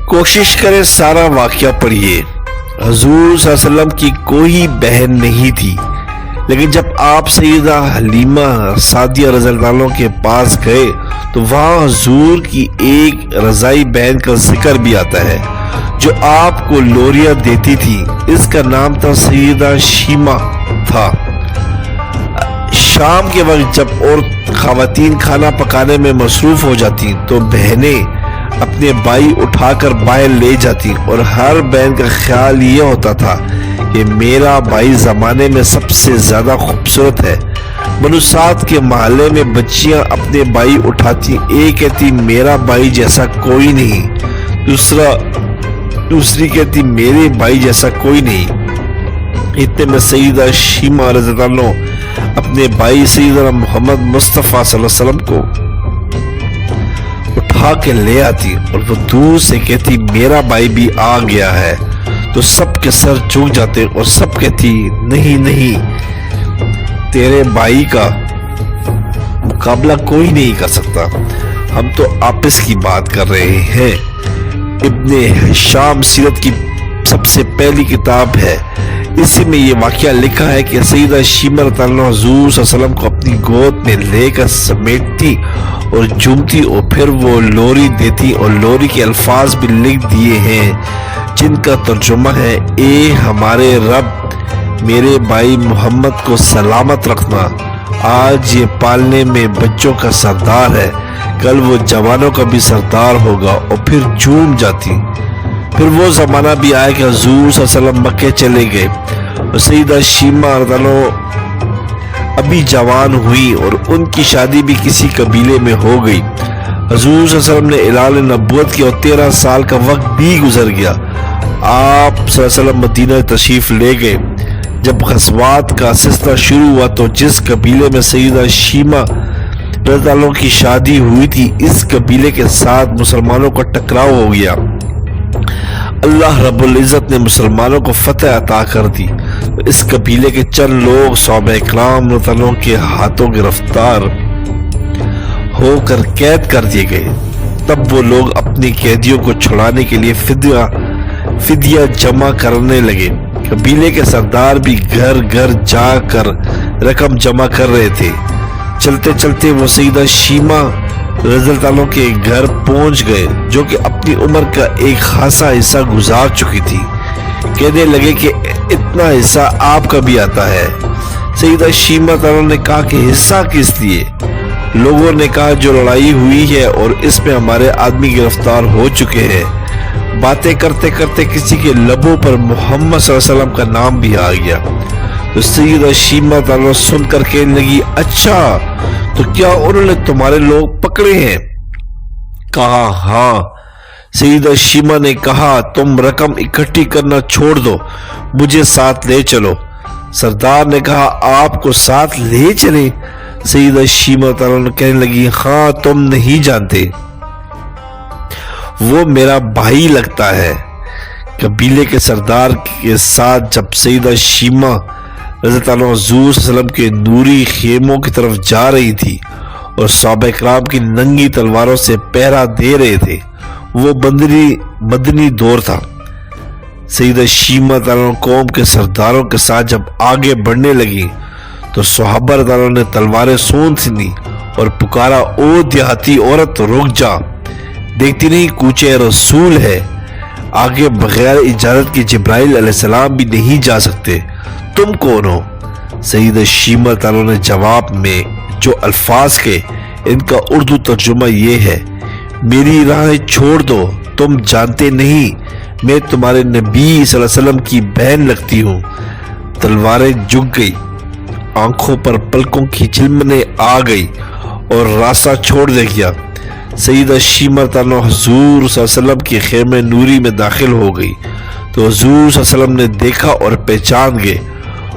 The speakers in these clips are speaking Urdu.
کوشش کریں سارا واقعہ پڑھیے۔ حضور صلی اللہ علیہ وسلم کی کوئی بہن نہیں تھی، لیکن جب آپ سیدہ حلیمہ سعدیہ رضی اللہ عنہ کے پاس گئے تو وہاں حضور کی ایک رضائی بہن کا ذکر بھی آتا ہے جو آپ کو لوریاں دیتی تھی۔ اس کا نام تھا سیدہ شیمہ تھا۔ شام کے وقت جب اور خواتین کھانا پکانے میں مصروف ہو جاتی تو بہنیں اپنے بھائی اٹھا کر باہر لے جاتی اور ہر بہن کا خیال یہ ہوتا تھا کہ میرا بھائی زمانے میں سب سے زیادہ خوبصورت ہے۔ بنو سعد کے محلے میں بچیاں اپنے بھائی اٹھاتی، ایک کہتی میرا بھائی جیسا کوئی نہیں، دوسری کہتی میرے بھائی جیسا کوئی نہیں۔ اتنے میں سیدہ شیمہ رضی اللہ عنہ اپنے بھائی سیدنا محمد مصطفیٰ صلی اللہ علیہ وسلم کو اٹھا کے لے آتی اور وہ دور سے کہتی میرا بھائی بھی آ گیا ہے، تو سب کے سر جھک جاتے اور سب کہتی نہیں نہیں، تیرے بھائی کا مقابلہ کوئی نہیں کر سکتا، ہم تو آپس کی بات کر رہے ہیں۔ ابن ہشام سیرت کی سب سے پہلی کتاب ہے، اسی میں یہ واقعہ لکھا ہے کہ سیدہ شیمہ رضی اللہ عنہا حضور صلی اللہ علیہ وسلم کو اپنی گود میں لے کر سمیٹتی اور جھومتی اور پھر وہ لوری دیتی، اور لوری کے الفاظ بھی لکھ دیے ہیں جن کا ترجمہ ہے اے ہمارے رب، میرے بھائی محمد کو سلامت رکھنا، آج یہ پالنے میں بچوں کا سردار ہے، کل وہ جوانوں کا بھی سردار ہوگا، اور پھر جھوم جاتی۔ پھر وہ زمانہ بھی آیا کہ حضور صلی اللہ علیہ وسلم مکے چلے گئے اور سیدہ شیمہ رضی اللہ عنہا ابھی جوان ہوئی اور ان کی شادی بھی کسی قبیلے میں ہو گئی۔ حضور صلی اللہ علیہ وسلم نے اعلان نبوت کیا اور 13 سال کا وقت بھی گزر گیا۔ آپ صلی اللہ علیہ وسلم مدینہ تشریف لے گئے۔ جب غزوات کا سلسلہ شروع ہوا تو جس قبیلے میں سیدہ شیمہ رضی اللہ عنہا کی شادی ہوئی تھی، اس قبیلے کے ساتھ مسلمانوں کا ٹکراؤ ہو گیا۔ اللہ رب العزت نے مسلمانوں کو فتح عطا کر دی۔ اس قبیلے کے چند لوگ صحابہ اکرام رضی اللہ عنہم کے ہاتھوں گرفتار ہو کر قید کر دیے گئے۔ تب وہ لوگ اپنی قیدیوں کو چھڑانے کے لیے فدیہ جمع کرنے لگے۔ قبیلے کے سردار بھی گھر گھر جا کر رقم جمع کر رہے تھے۔ چلتے چلتے وہ سیدہ شیمہ رضی اللہ عنہ کے گھر پہنچ گئے، جو کہ اپنی عمر کا ایک خاصا حصہ گزار چکی تھی۔ کہنے لگے کہ اتنا حصہ آپ کا بھی آتا ہے۔ سیدہ شیمہ رضی اللہ عنہ نے کہا کہ حصہ کس لیے؟ لوگوں نے کہا جو لڑائی ہوئی ہے اور اس میں ہمارے آدمی گرفتار ہو چکے ہیں۔ باتیں کرتے کرتے کسی کے لبوں پر محمد صلی اللہ علیہ وسلم کا نام بھی آ گیا، تو سیدہ شیمہ رضی اللہ عنہ سن کر کہنے لگی اچھا تو کیا انہوں نے تمہارے لوگ پکڑے ہیں؟ کہا ہاں۔ سیدہ شیمہ نے کہا تم رقم اکٹھی کرنا چھوڑ دو، مجھے ساتھ لے چلو۔ سردار نے کہا آپ کو ساتھ لے چلیں؟ سیدہ شیمہ کہنے لگی ہاں، تم نہیں جانتے، وہ میرا بھائی لگتا ہے۔ قبیلے کے سردار کے ساتھ جب سیدہ شیمہ رضی اللہ عنہ حضور صلی اللہ علیہ وسلم کے نوری خیموں کی طرف جا رہی تھی اور صحابہ کرام کی ننگی تلواروں سے پہرا دے رہے تھے، وہ مدنی دور تھا۔ سیدہ شیمہ رضی اللہ عنہ قوم کے سرداروں کے ساتھ جب آگے بڑھنے لگی تو صحابہ رضی اللہ عنہ نے تلواریں سونت لی اور پکارا او دیہاتی عورت رک جا، دیکھتی نہیں کوچے رسول ہے، آگے بغیر اجازت کے جبرائیل علیہ السلام بھی نہیں جا سکتے، تم کون ہو؟ سیدہ شیمہ رضی اللہ عنہ نے جواب میں جو الفاظ کے ان کا اردو ترجمہ یہ ہے میری راہیں چھوڑ دو، تم جانتے نہیں میں تمہارے نبی صلی اللہ علیہ وسلم کی بہن لگتی ہوں۔ تلواریں جھک گئی، آنکھوں پر پلکوں کی جھلمنے آ گئی اور راستہ چھوڑ دے گیا۔ سیدہ شیمہ رضی اللہ عنہ حضور صلی اللہ علیہ وسلم کے خیمے نوری میں داخل ہو گئی تو حضور صلی اللہ علیہ وسلم نے دیکھا اور پہچان گئے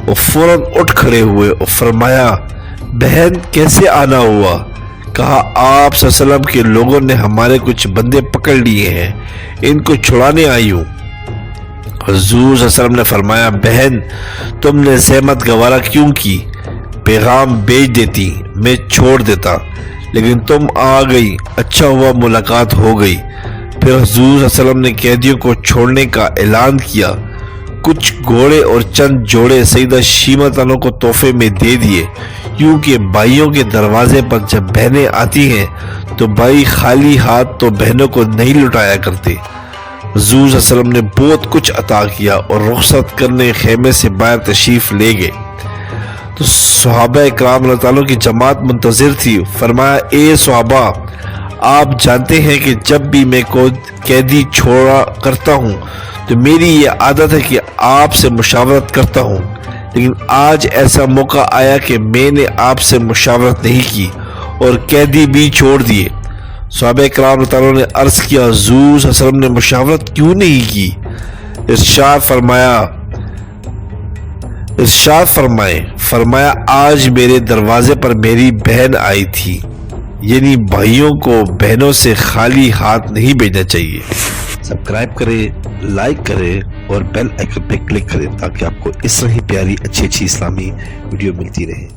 اور فوراً اٹھ کھڑے ہوئے اور فرمایا بہن کیسے آنا ہوا؟ کہا آپ صلی اللہ علیہ وسلم کے لوگوں نے ہمارے کچھ بندے پکڑ لیے ہیں، ان کو چھڑانے آئی ہوں۔ حضور صلی اللہ علیہ وسلم نے فرمایا بہن تم نے زحمت گوارا کیوں کی؟ پیغام بھیج دیتی، میں چھوڑ دیتا، لیکن تم آ گئی، اچھا ہوا ملاقات ہو گئی۔ پھر پھر حضور صلی اللہ علیہ وسلم نے قیدیوں کو چھوڑنے کا اعلان کیا۔ کچھ گھوڑے اور چند جوڑے سیدہ شیمہ عنہ کو تحفے میں دے دیے، یوں کہ بھائیوں کے دروازے پر جب بہنیں آتی ہیں تو بھائی خالی ہاتھ تو بہنوں کو نہیں لٹایا کرتے۔ حضور صلی اللہ علیہ وسلم نے بہت کچھ عطا کیا اور رخصت کرنے خیمے سے باہر تشریف لے گئے تو صحابہ اکرام اللہ تعالیٰ کی جماعت منتظر تھی۔ فرمایا اے صحابہ، آپ جانتے ہیں کہ جب بھی میں کوئی قیدی چھوڑا کرتا ہوں تو میری یہ عادت ہے کہ آپ سے مشاورت کرتا ہوں، لیکن آج ایسا موقع آیا کہ میں نے آپ سے مشاورت نہیں کی اور قیدی بھی چھوڑ دیے۔ صحابہ کرام رضی اللہ عنہم نے عرض کیا حضور صلی اللہ علیہ وسلم نے مشاورت کیوں نہیں کی؟ ارشاد فرمایا آج میرے دروازے پر میری بہن آئی تھی، یعنی بھائیوں کو بہنوں سے خالی ہاتھ نہیں بھیجنا چاہیے۔ سبسکرائب کریں، لائک کریں اور بیل آئیکن پہ کلک کریں تاکہ آپ کو اس طرح ہی پیاری اچھی اسلامی ویڈیو ملتی رہے۔